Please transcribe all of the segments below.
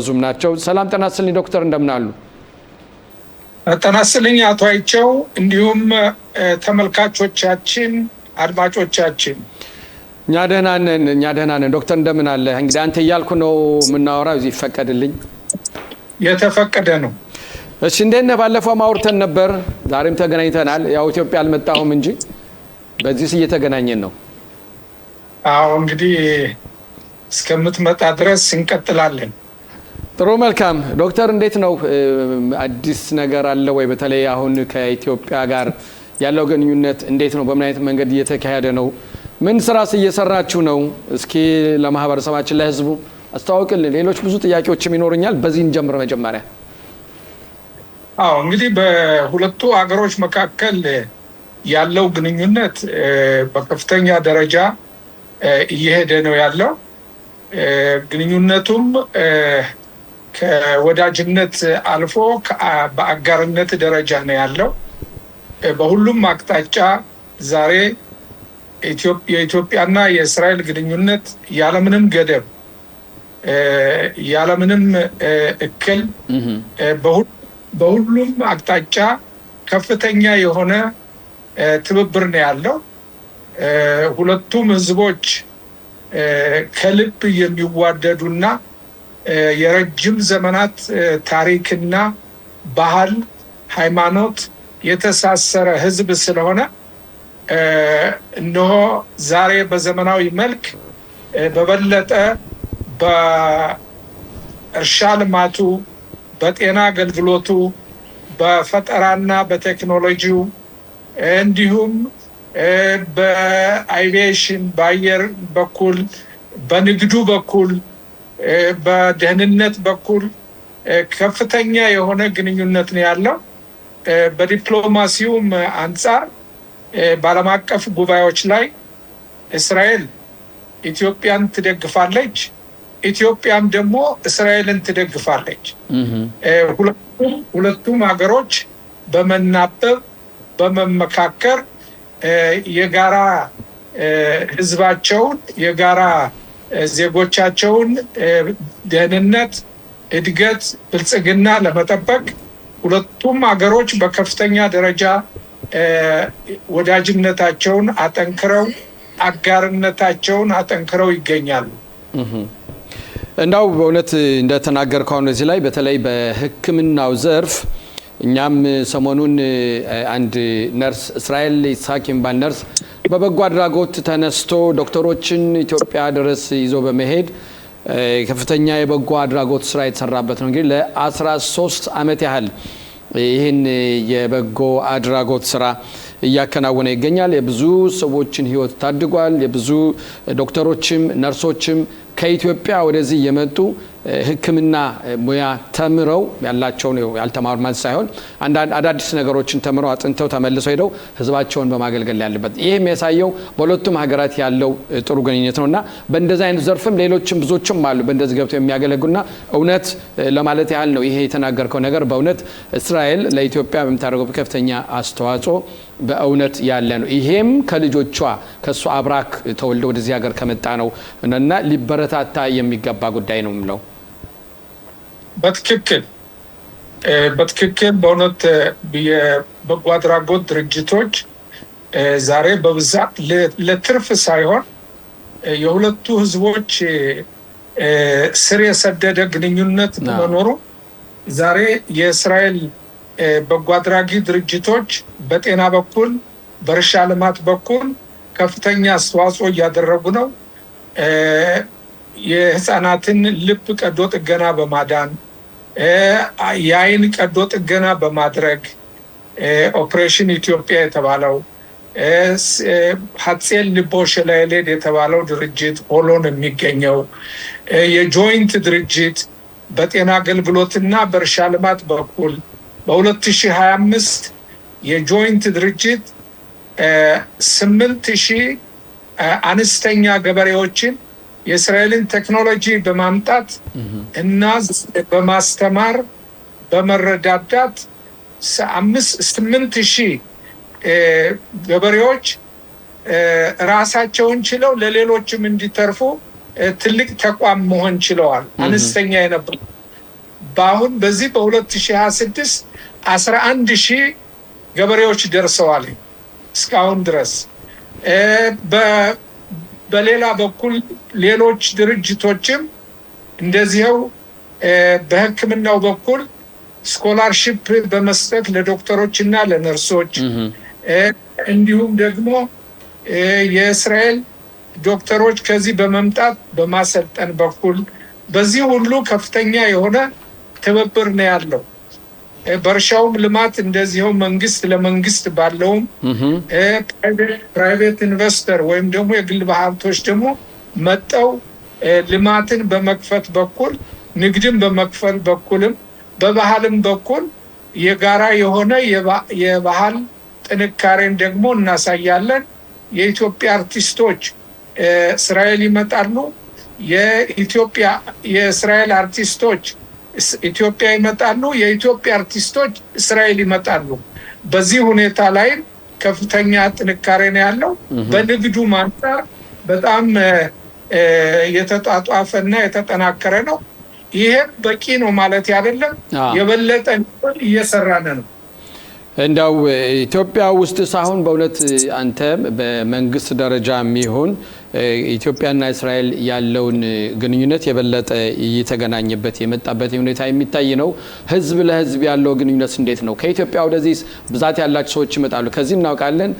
ዙም ናቸው። ሰላም ጤና ይስጥልኝ ዶክተር እንደምን አሉ? ጤና ይስጥልኝ አቶ አይቸው እንዲሁም ተመልካቾቻችን አድማጮቻችን። እኛ ደህና ነን ዶክተር እንደምን አለ? እንግዲህ አንተ እያልኩ ነው የምናወራው እዚህ ይፈቀድልኝ? የተፈቀደ ነው። እሺ እንዴት ነህ? ባለፈው ማውርተን ነበር ዛሬም ተገናኝተናል። ያው ኢትዮጵያ አልመጣሁም እንጂ በዚህ እየተገናኘን ነው። አዎ እንግዲህ እስከምትመጣ ድረስ እንቀጥላለን። ጥሩ መልካም ዶክተር እንዴት ነው? አዲስ ነገር አለ ወይ? በተለይ አሁን ከኢትዮጵያ ጋር ያለው ግንኙነት እንዴት ነው? በምን አይነት መንገድ እየተካሄደ ነው? ምን ስራስ እየሰራችሁ ነው? እስኪ ለማህበረሰባችን ለህዝቡ አስተዋውቅልን። ሌሎች ብዙ ጥያቄዎችም ይኖሩኛል። በዚህ እንጀምር መጀመሪያ። አዎ እንግዲህ በሁለቱ ሀገሮች መካከል ያለው ግንኙነት በከፍተኛ ደረጃ እየሄደ ነው ያለው። ግንኙነቱም ከወዳጅነት አልፎ በአጋርነት ደረጃ ነው ያለው። በሁሉም አቅጣጫ ዛሬ የኢትዮጵያና የእስራኤል ግንኙነት ያለምንም ገደብ ያለምንም እክል በሁሉም አቅጣጫ ከፍተኛ የሆነ ትብብር ነው ያለው። ሁለቱም ህዝቦች ከልብ የሚዋደዱና የረጅም ዘመናት ታሪክና ባህል፣ ሃይማኖት የተሳሰረ ህዝብ ስለሆነ እነሆ ዛሬ በዘመናዊ መልክ በበለጠ በእርሻ ልማቱ፣ በጤና አገልግሎቱ፣ በፈጠራና በቴክኖሎጂው እንዲሁም በአቪዬሽን በአየር በኩል በንግዱ በኩል በደህንነት በኩል ከፍተኛ የሆነ ግንኙነት ነው ያለው። በዲፕሎማሲውም አንጻር በዓለም አቀፍ ጉባኤዎች ላይ እስራኤል ኢትዮጵያን ትደግፋለች፣ ኢትዮጵያም ደግሞ እስራኤልን ትደግፋለች። ሁለቱም ሀገሮች በመናበብ በመመካከር የጋራ ህዝባቸውን የጋራ ዜጎቻቸውን ደህንነት፣ እድገት፣ ብልጽግና ለመጠበቅ ሁለቱም ሀገሮች በከፍተኛ ደረጃ ወዳጅነታቸውን አጠንክረው አጋርነታቸውን አጠንክረው ይገኛሉ። እንዳው በእውነት እንደተናገርከው ነው። እዚህ ላይ በተለይ በሕክምናው ዘርፍ እኛም ሰሞኑን አንድ ነርስ እስራኤል ይስሐቅ የሚባል ነርስ በበጎ አድራጎት ተነስቶ ዶክተሮችን ኢትዮጵያ ድረስ ይዞ በመሄድ ከፍተኛ የበጎ አድራጎት ስራ የተሰራበት ነው። እንግዲህ ለ13 ዓመት ያህል ይህን የበጎ አድራጎት ስራ እያከናወነ ይገኛል። የብዙ ሰዎችን ህይወት ታድጓል። የብዙ ዶክተሮችም ነርሶችም ከኢትዮጵያ ወደዚህ የመጡ ሕክምና ሙያ ተምረው ያላቸው ነው ያልተማሩ ማለት ሳይሆን አንዳንድ አዳዲስ ነገሮችን ተምረው አጥንተው ተመልሰው ሄደው ህዝባቸውን በማገልገል ያለበት ይሄ የሚያሳየው በሁለቱም ሀገራት ያለው ጥሩ ግንኙነት ነውና በእንደዚህ አይነት ዘርፍም ሌሎችም ብዙዎችም አሉ በእንደዚህ ገብተው የሚያገለግሉና እውነት ለማለት ያህል ነው ይሄ የተናገርከው ነገር በእውነት እስራኤል ለኢትዮጵያ በምታደርገው ከፍተኛ አስተዋጽኦ በእውነት ያለ ነው። ይሄም ከልጆቿ ከሷ አብራክ ተወልደው ወደዚህ ሀገር ከመጣ ነው እና ሊበረታታ የሚገባ ጉዳይ ነው ምለው። በትክክል በእውነት የበጎ አድራጎት ድርጅቶች ዛሬ በብዛት ለትርፍ ሳይሆን የሁለቱ ህዝቦች ስር የሰደደ ግንኙነት በመኖሩ ዛሬ የእስራኤል በጎ አድራጊ ድርጅቶች በጤና በኩል በእርሻ ልማት በኩል ከፍተኛ አስተዋጽኦ እያደረጉ ነው። የህፃናትን ልብ ቀዶ ጥገና በማዳን የአይን ቀዶ ጥገና በማድረግ ኦፕሬሽን ኢትዮጵያ የተባለው ሀጼል ልቦ ሸላይሌድ የተባለው ድርጅት ሆሎን የሚገኘው የጆይንት ድርጅት በጤና አገልግሎትና በእርሻ ልማት በኩል በ2025 የጆይንት ድርጅት 8,000 አነስተኛ ገበሬዎችን የእስራኤልን ቴክኖሎጂ በማምጣት እና በማስተማር በመረዳዳት 8,000 ገበሬዎች ራሳቸውን ችለው ለሌሎችም እንዲተርፉ ትልቅ ተቋም መሆን ችለዋል። አነስተኛ የነበሩ በአሁን በዚህ በ2026 11,000 ገበሬዎች ደርሰዋል እስካሁን ድረስ። በሌላ በኩል ሌሎች ድርጅቶችም እንደዚህው በሕክምናው በኩል ስኮላርሺፕ በመስጠት ለዶክተሮች እና ለነርሶች እንዲሁም ደግሞ የእስራኤል ዶክተሮች ከዚህ በመምጣት በማሰልጠን በኩል በዚህ ሁሉ ከፍተኛ የሆነ ትብብር ነው ያለው። በእርሻውም ልማት እንደዚህው መንግስት ለመንግስት ባለውም ፕራይቬት ኢንቨስተር ወይም ደግሞ የግል ባለሀብቶች ደግሞ መጠው ልማትን በመክፈት በኩል ንግድን በመክፈት በኩልም በባህልም በኩል የጋራ የሆነ የባህል ጥንካሬን ደግሞ እናሳያለን። የኢትዮጵያ አርቲስቶች እስራኤል ይመጣሉ። የእስራኤል አርቲስቶች ኢትዮጵያ ይመጣሉ። የኢትዮጵያ አርቲስቶች እስራኤል ይመጣሉ። በዚህ ሁኔታ ላይ ከፍተኛ ጥንካሬ ነው ያለው። በንግዱ አንጻር በጣም የተጧጧፈና የተጠናከረ ነው። ይሄ በቂ ነው ማለት አይደለም። የበለጠ እየሰራን ነው። እንዳው ኢትዮጵያ ውስጥ ሳይሆን በእውነት አንተ በመንግስት ደረጃ የሚሆን ኢትዮጵያና እስራኤል ያለውን ግንኙነት የበለጠ እየተገናኘበት የመጣበት ሁኔታ የሚታይ ነው። ህዝብ ለህዝብ ያለው ግንኙነት እንዴት ነው? ከኢትዮጵያ ወደዚህ ብዛት ያላቸው ሰዎች ይመጣሉ፣ ከዚህ እናውቃለን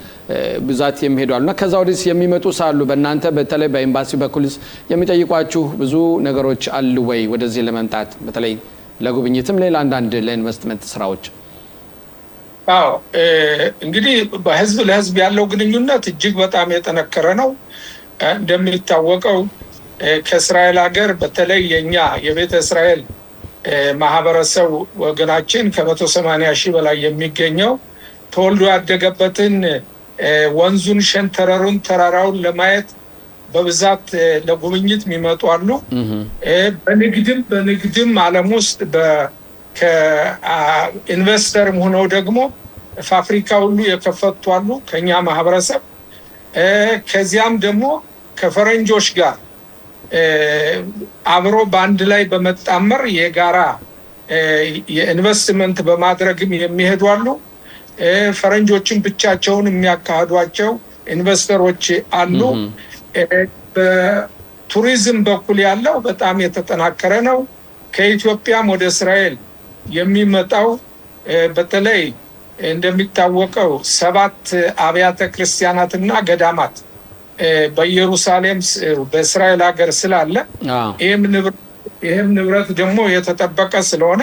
ብዛት የሚሄዱ አሉና ከዛ ወደዚህ የሚመጡ ሳሉ በእናንተ በተለይ በኤምባሲ በኩልስ የሚጠይቋችሁ ብዙ ነገሮች አሉ ወይ? ወደዚህ ለመምጣት በተለይ ለጉብኝትም ሌላ አንዳንድ ለኢንቨስትመንት ስራዎች? አዎ እንግዲህ በህዝብ ለህዝብ ያለው ግንኙነት እጅግ በጣም የጠነከረ ነው። እንደሚታወቀው ከእስራኤል ሀገር በተለይ የኛ የቤተ እስራኤል ማህበረሰብ ወገናችን ከ180,000 በላይ የሚገኘው ተወልዶ ያደገበትን ወንዙን፣ ሸንተረሩን፣ ተራራውን ለማየት በብዛት ለጉብኝት የሚመጡ አሉ። በንግድም ዓለም ውስጥ ከኢንቨስተርም ሆነው ደግሞ ፋብሪካ ሁሉ የከፈቱ አሉ ከኛ ማህበረሰብ። ከዚያም ደግሞ ከፈረንጆች ጋር አብሮ በአንድ ላይ በመጣመር የጋራ የኢንቨስትመንት በማድረግም የሚሄዱ አሉ። ፈረንጆችን ብቻቸውን የሚያካሂዷቸው ኢንቨስተሮች አሉ። በቱሪዝም በኩል ያለው በጣም የተጠናከረ ነው። ከኢትዮጵያም ወደ እስራኤል የሚመጣው በተለይ እንደሚታወቀው 7 አብያተ ክርስቲያናትና ገዳማት በኢየሩሳሌም በእስራኤል ሀገር ስላለ ይህም ንብረት ደግሞ የተጠበቀ ስለሆነ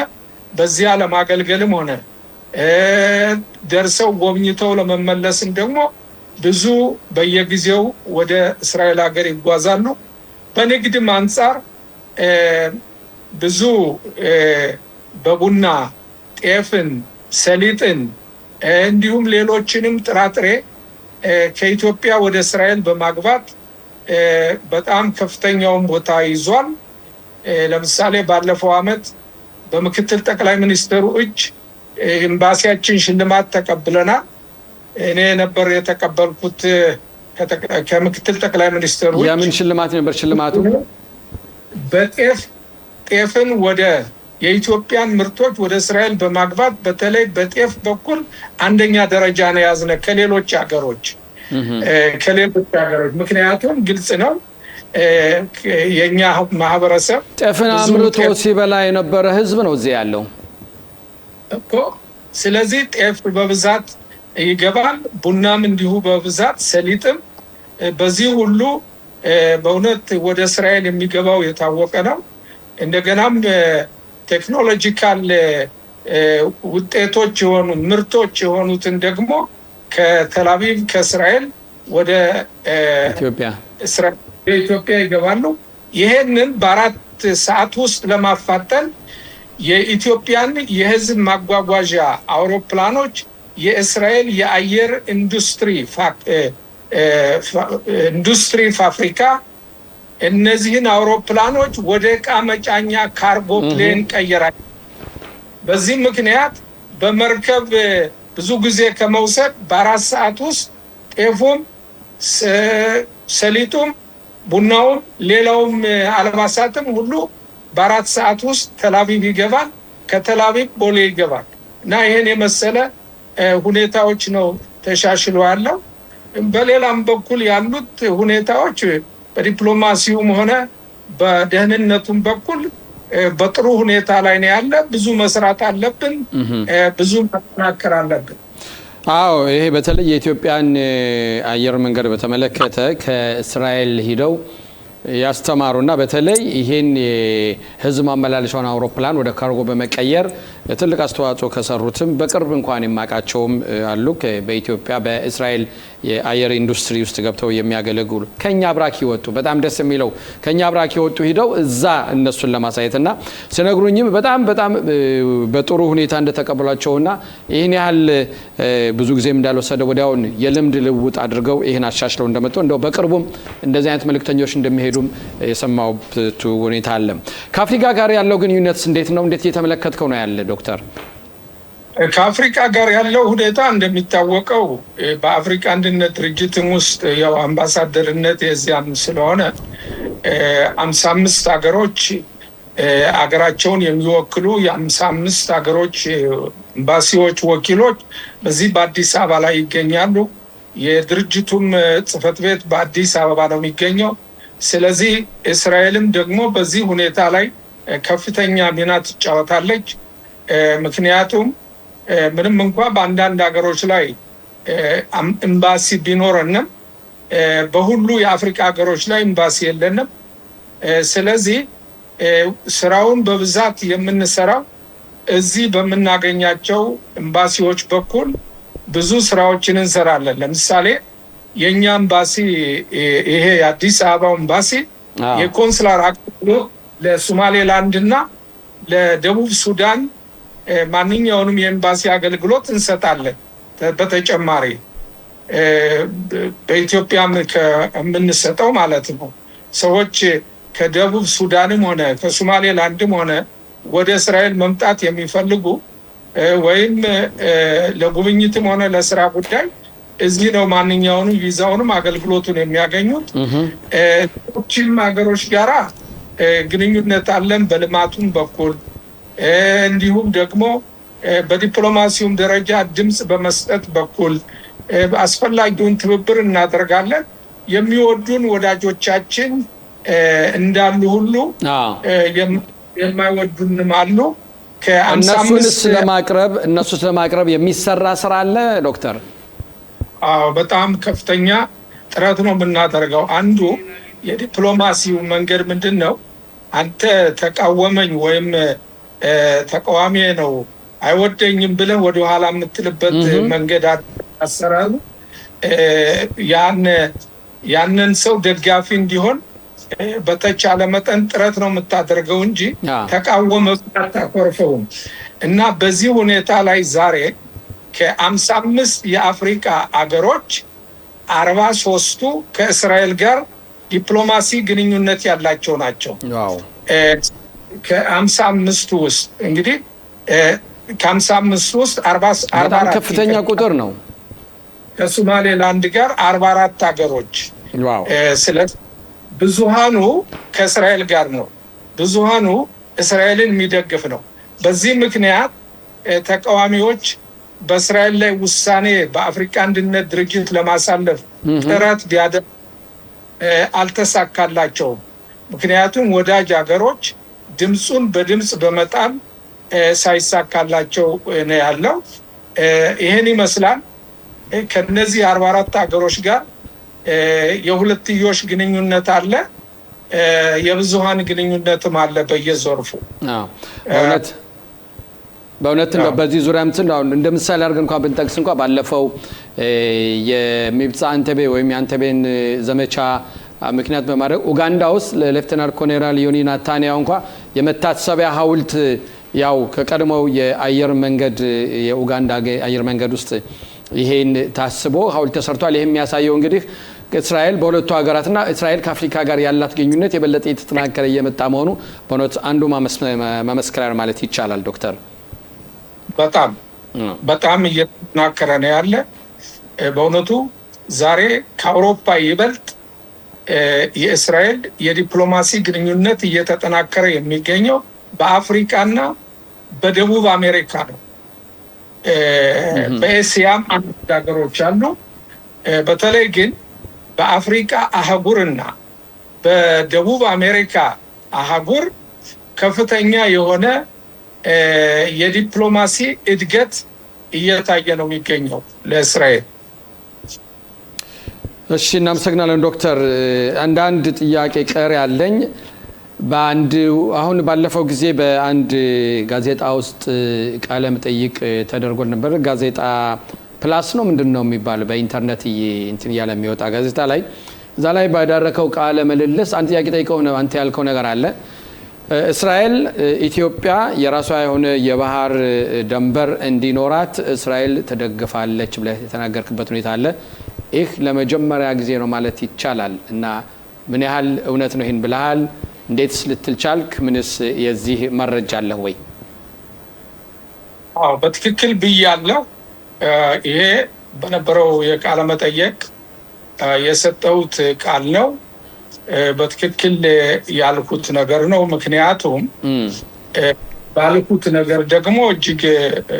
በዚያ ለማገልገልም ሆነ ደርሰው ጎብኝተው ለመመለስም ደግሞ ብዙ በየጊዜው ወደ እስራኤል ሀገር ይጓዛሉ። በንግድም አንጻር ብዙ በቡና፣ ጤፍን፣ ሰሊጥን እንዲሁም ሌሎችንም ጥራጥሬ ከኢትዮጵያ ወደ እስራኤል በማግባት በጣም ከፍተኛውን ቦታ ይዟል። ለምሳሌ ባለፈው ዓመት በምክትል ጠቅላይ ሚኒስትሩ እጅ ኤምባሲያችን ሽልማት ተቀብለናል። እኔ ነበር የተቀበልኩት ከምክትል ጠቅላይ ሚኒስትሩ። የምን ሽልማት ነበር? ሽልማቱ ጤፍን ወደ የኢትዮጵያን ምርቶች ወደ እስራኤል በማግባት በተለይ በጤፍ በኩል አንደኛ ደረጃ ነው ያዝነ ከሌሎች ሀገሮች። ምክንያቱም ግልጽ ነው የኛ ማህበረሰብ ጤፍን አምርቶ ሲበላ የነበረ ህዝብ ነው እዚህ ያለው እኮ። ስለዚህ ጤፍ በብዛት ይገባል፣ ቡናም እንዲሁ በብዛት፣ ሰሊጥም። በዚህ ሁሉ በእውነት ወደ እስራኤል የሚገባው የታወቀ ነው። እንደገናም ቴክኖሎጂካል ውጤቶች የሆኑ ምርቶች የሆኑትን ደግሞ ከተላቪቭ ከእስራኤል ወደ ኢትዮጵያ ይገባሉ። ይሄንን በ4 ሰዓት ውስጥ ለማፋጠን የኢትዮጵያን የህዝብ ማጓጓዣ አውሮፕላኖች የእስራኤል የአየር ኢንዱስትሪ ፋብሪካ እነዚህን አውሮፕላኖች ወደ ዕቃ መጫኛ ካርጎ ፕሌን ቀየራል። በዚህ ምክንያት በመርከብ ብዙ ጊዜ ከመውሰድ በ4 ሰዓት ውስጥ ጤፉም፣ ሰሊጡም፣ ቡናውም፣ ሌላውም አልባሳትም ሁሉ በ4 ሰዓት ውስጥ ተላቪቭ ይገባል፣ ከተላቪቭ ቦሌ ይገባል እና ይሄን የመሰለ ሁኔታዎች ነው ተሻሽሎ ያለው። በሌላም በኩል ያሉት ሁኔታዎች በዲፕሎማሲውም ሆነ በደህንነቱም በኩል በጥሩ ሁኔታ ላይ ነው ያለ። ብዙ መስራት አለብን፣ ብዙ መጠናከር አለብን። አዎ ይሄ በተለይ የኢትዮጵያን አየር መንገድ በተመለከተ ከእስራኤል ሂደው ያስተማሩና በተለይ ይሄን የህዝብ ማመላለሻውን አውሮፕላን ወደ ካርጎ በመቀየር ትልቅ አስተዋጽኦ ከሰሩትም በቅርብ እንኳን የማቃቸውም አሉ። በኢትዮጵያ በእስራኤል የአየር ኢንዱስትሪ ውስጥ ገብተው የሚያገለግሉ ከኛ አብራክ ይወጡ በጣም ደስ የሚለው ከኛ አብራክ ይወጡ ሂደው እዛ እነሱን ለማሳየትና ሲነግሩኝም በጣም በጥሩ ሁኔታ እንደተቀበሏቸውና ይሄን ያህል ብዙ ጊዜም እንዳልወሰደ ወዲያውን የልምድ ልውውጥ አድርገው ይሄን አሻሽለው እንደመጡ እንደው በቅርቡም እንደዚህ አይነት መልእክተኞች እንደሚሄዱም የሰማሁት ሁኔታ አለ። ከአፍሪካ ጋር ያለው ግንኙነት እንዴት ነው? እንዴት እየተመለከትከው ነው ያለ ዶክተር? ከአፍሪካ ጋር ያለው ሁኔታ እንደሚታወቀው በአፍሪካ አንድነት ድርጅትም ውስጥ ያው አምባሳደርነት የዚያም ስለሆነ 55 ሀገሮች አገራቸውን የሚወክሉ የ55 ሀገሮች ኤምባሲዎች ወኪሎች በዚህ በአዲስ አበባ ላይ ይገኛሉ። የድርጅቱም ጽህፈት ቤት በአዲስ አበባ ነው የሚገኘው። ስለዚህ እስራኤልም ደግሞ በዚህ ሁኔታ ላይ ከፍተኛ ሚና ትጫወታለች። ምክንያቱም ምንም እንኳን በአንዳንድ ሀገሮች ላይ ኤምባሲ ቢኖረንም በሁሉ የአፍሪካ ሀገሮች ላይ ኤምባሲ የለንም። ስለዚህ ስራውን በብዛት የምንሰራው እዚህ በምናገኛቸው ኤምባሲዎች በኩል ብዙ ስራዎችን እንሰራለን። ለምሳሌ የኛ ኤምባሲ ይሄ የአዲስ አበባ ኤምባሲ የኮንስላር አገልግሎት ለሶማሌላንድ እና ለደቡብ ሱዳን ማንኛውንም የኤምባሲ አገልግሎት እንሰጣለን። በተጨማሪ በኢትዮጵያም ከምንሰጠው ማለት ነው። ሰዎች ከደቡብ ሱዳንም ሆነ ከሶማሌላንድም ሆነ ወደ እስራኤል መምጣት የሚፈልጉ ወይም ለጉብኝትም ሆነ ለስራ ጉዳይ እዚህ ነው ማንኛውንም ቪዛውንም አገልግሎቱን የሚያገኙት። ሌሎችም ሀገሮች ጋራ ግንኙነት አለን በልማቱም በኩል እንዲሁም ደግሞ በዲፕሎማሲውም ደረጃ ድምጽ በመስጠት በኩል አስፈላጊውን ትብብር እናደርጋለን። የሚወዱን ወዳጆቻችን እንዳሉ ሁሉ የማይወዱንም አሉ። እነሱስ ለማቅረብ የሚሰራ ስራ አለ ዶክተር? አዎ በጣም ከፍተኛ ጥረት ነው የምናደርገው። አንዱ የዲፕሎማሲው መንገድ ምንድን ነው? አንተ ተቃወመኝ ወይም ተቃዋሚ ነው አይወደኝም ብለን ወደ ኋላ የምትልበት መንገድ አሰራሩ ያንን ሰው ደጋፊ እንዲሆን በተቻለ መጠን ጥረት ነው የምታደርገው እንጂ ተቃወመ አታኮርፈውም። እና በዚህ ሁኔታ ላይ ዛሬ ከ55 የአፍሪካ አገሮች 43ቱ ከእስራኤል ጋር ዲፕሎማሲ ግንኙነት ያላቸው ናቸው። ከ55ቱ ውስጥ እንግዲህ ከ55 ውስጥ 44 ከፍተኛ ቁጥር ነው። ከሶማሌላንድ ጋር 44 ሀገሮች። ስለዚህ ብዙሃኑ ከእስራኤል ጋር ነው። ብዙሃኑ እስራኤልን የሚደግፍ ነው። በዚህ ምክንያት ተቃዋሚዎች በእስራኤል ላይ ውሳኔ በአፍሪካ አንድነት ድርጅት ለማሳለፍ ጥረት ቢያደርጉ አልተሳካላቸውም። ምክንያቱም ወዳጅ ሀገሮች ድምፁን በድምፅ በመጣል ሳይሳካላቸው ነው ያለው። ይሄን ይመስላል። ከነዚህ 44 ሀገሮች ጋር የሁለትዮሽ ግንኙነት አለ፣ የብዙሃን ግንኙነትም አለ በየዘርፉ። በእውነት ነው። በዚህ ዙሪያ እንደ ምሳሌ አድርገን እንኳን ብንጠቅስ እንኳን ባለፈው የሚብጻ አንተቤ ወይም የአንተቤን ዘመቻ ምክንያት በማድረግ ኡጋንዳ ውስጥ ለሌፍተናንት ኮሎኔል ዮኒ ናታንያሁ እንኳን የመታሰቢያ ሐውልት ያው ከቀድሞው የአየር መንገድ የኡጋንዳ አየር መንገድ ውስጥ ይሄን ታስቦ ሐውልት ተሰርቷል። ይሄ የሚያሳየው እንግዲህ እስራኤል በሁለቱ ሀገራትና እስራኤል ከአፍሪካ ጋር ያላት ግንኙነት የበለጠ የተጠናከረ እየመጣ መሆኑ በእውነት አንዱ ማመስከሪያ ማለት ይቻላል ዶክተር። በጣም እየተጠናከረ ነው ያለ። በእውነቱ ዛሬ ከአውሮፓ ይበልጥ የእስራኤል የዲፕሎማሲ ግንኙነት እየተጠናከረ የሚገኘው በአፍሪካና በደቡብ አሜሪካ ነው። በኤስያም አንድ ሀገሮች አሉ። በተለይ ግን በአፍሪካ አህጉርና በደቡብ አሜሪካ አህጉር ከፍተኛ የሆነ የዲፕሎማሲ እድገት እየታየ ነው የሚገኘው ለእስራኤል። እሺ፣ እናመሰግናለን ዶክተር። አንዳንድ ጥያቄ ቀር ያለኝ አሁን ባለፈው ጊዜ በአንድ ጋዜጣ ውስጥ ቃለ መጠይቅ ተደርጎ ነበር። ጋዜጣ ፕላስ ነው ምንድን ነው የሚባለው በኢንተርኔት እንትን እያለ የሚወጣ ጋዜጣ ላይ እዛ ላይ ባደረከው ቃለ ምልልስ አንድ ጥያቄ ጠይቀው ነው አንተ ያልከው ነገር አለ። እስራኤል ኢትዮጵያ የራሷ የሆነ የባህር ድንበር እንዲኖራት እስራኤል ትደግፋለች ብለህ የተናገርክበት ሁኔታ አለ። ይህ ለመጀመሪያ ጊዜ ነው ማለት ይቻላል እና ምን ያህል እውነት ነው ይህን ብለሃል? እንዴትስ ልትል ቻልክ? ምንስ የዚህ መረጃ አለህ ወይ? አዎ በትክክል ብያለሁ። ይሄ በነበረው የቃለ መጠየቅ የሰጠሁት ቃል ነው። በትክክል ያልኩት ነገር ነው። ምክንያቱም ባልኩት ነገር ደግሞ እጅግ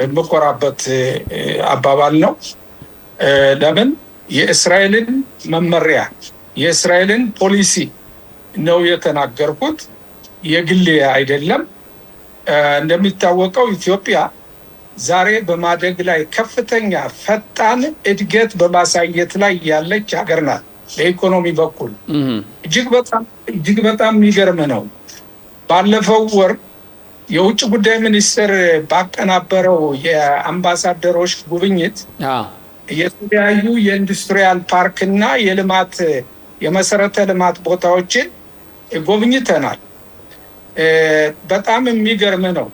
የምኮራበት አባባል ነው። ለምን የእስራኤልን መመሪያ የእስራኤልን ፖሊሲ ነው የተናገርኩት፣ የግሌ አይደለም። እንደሚታወቀው ኢትዮጵያ ዛሬ በማደግ ላይ ከፍተኛ ፈጣን እድገት በማሳየት ላይ ያለች ሀገር ናት። በኢኮኖሚ በኩል እጅግ በጣም የሚገርም ነው። ባለፈው ወር የውጭ ጉዳይ ሚኒስቴር ባቀናበረው የአምባሳደሮች ጉብኝት የተለያዩ የኢንዱስትሪያል ፓርክ እና የመሰረተ ልማት ቦታዎችን ጎብኝተናል። በጣም የሚገርም ነው።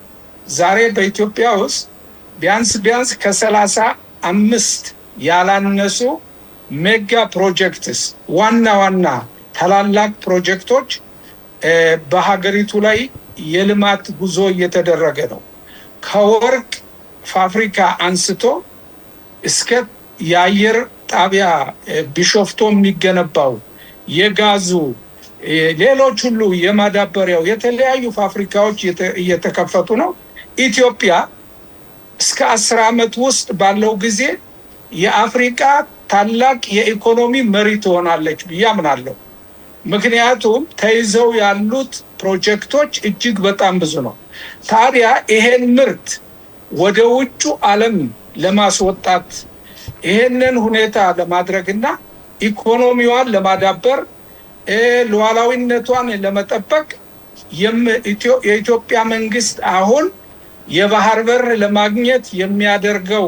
ዛሬ በኢትዮጵያ ውስጥ ቢያንስ ከ35 ያላነሱ ሜጋ ፕሮጀክትስ ዋና ታላላቅ ፕሮጀክቶች በሀገሪቱ ላይ የልማት ጉዞ እየተደረገ ነው። ከወርቅ ፋብሪካ አንስቶ እስከ የአየር ጣቢያ ቢሾፍቶ የሚገነባው የጋዙ ሌሎች ሁሉ የማዳበሪያው የተለያዩ ፋብሪካዎች እየተከፈቱ ነው። ኢትዮጵያ እስከ 10 ዓመት ውስጥ ባለው ጊዜ የአፍሪካ ታላቅ የኢኮኖሚ መሪ ትሆናለች ብዬ አምናለሁ። ምክንያቱም ተይዘው ያሉት ፕሮጀክቶች እጅግ በጣም ብዙ ነው። ታዲያ ይሄን ምርት ወደ ውጩ ዓለም ለማስወጣት ይሄንን ሁኔታ ለማድረግና ኢኮኖሚዋን ለማዳበር ሉዓላዊነቷን ለመጠበቅ የኢትዮጵያ መንግስት አሁን የባህር በር ለማግኘት የሚያደርገው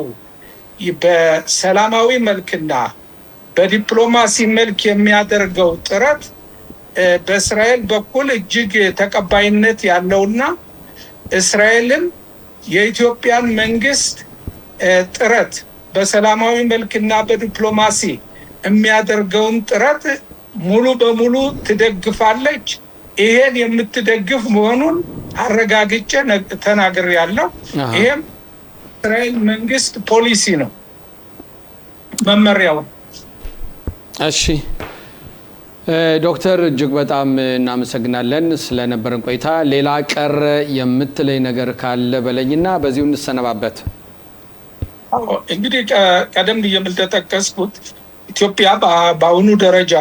በሰላማዊ መልክና በዲፕሎማሲ መልክ የሚያደርገው ጥረት በእስራኤል በኩል እጅግ ተቀባይነት ያለውና እስራኤልም የኢትዮጵያን መንግስት ጥረት በሰላማዊ መልክና በዲፕሎማሲ የሚያደርገውን ጥረት ሙሉ በሙሉ ትደግፋለች። ይሄን የምትደግፍ መሆኑን አረጋግጬ ተናግሬያለሁ። ይሄም እስራኤል መንግስት ፖሊሲ ነው፣ መመሪያው። እሺ ዶክተር እጅግ በጣም እናመሰግናለን ስለነበረን ቆይታ። ሌላ ቀረ የምትለይ ነገር ካለ በለኝና በዚሁ እንሰነባበት። እንግዲህ ቀደም ብዬ እንደጠቀስኩት ኢትዮጵያ በአሁኑ ደረጃ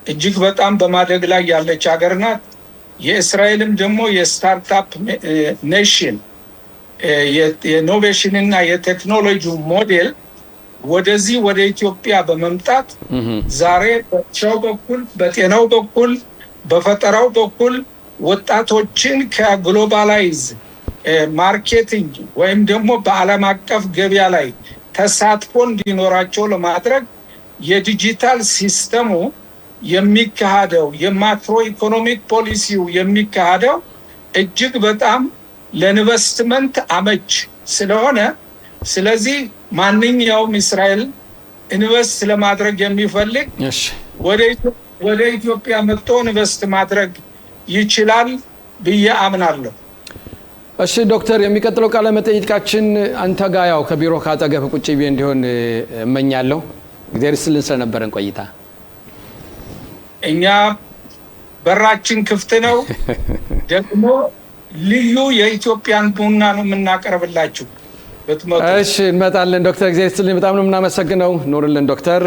እጅግ በጣም በማደግ ላይ ያለች ሀገር ናት። የእስራኤልም ደግሞ የስታርታፕ ኔሽን የኢኖቬሽን እና የቴክኖሎጂ ሞዴል ወደዚህ ወደ ኢትዮጵያ በመምጣት ዛሬ በእርሻው በኩል በጤናው በኩል በፈጠራው በኩል ወጣቶችን ከግሎባላይዝ ማርኬቲንግ ወይም ደግሞ በዓለም አቀፍ ገበያ ላይ ተሳትፎ እንዲኖራቸው ለማድረግ የዲጂታል ሲስተሙ የሚካሄደው የማክሮ ኢኮኖሚክ ፖሊሲው የሚካሄደው እጅግ በጣም ለኢንቨስትመንት አመች ስለሆነ ስለዚህ ማንኛውም እስራኤል ኢንቨስት ለማድረግ የሚፈልግ ወደ ኢትዮጵያ መጥቶ ኢንቨስት ማድረግ ይችላል ብዬ አምናለሁ። እሺ ዶክተር፣ የሚቀጥለው ቃለ መጠይቃችን አንተ ጋር ያው ከቢሮ ካጠገብ ቁጭ ብዬ እንዲሆን እመኛለሁ። እግዚአብሔር ይስጥልን ስለነበረን ቆይታ። እኛ በራችን ክፍት ነው። ደግሞ ልዩ የኢትዮጵያን ቡና ነው የምናቀርብላችሁ። እሺ እንመጣለን ዶክተር። እግዚአብሔር ይስጥልኝ። በጣም ነው የምናመሰግነው። ኑርልን ዶክተር።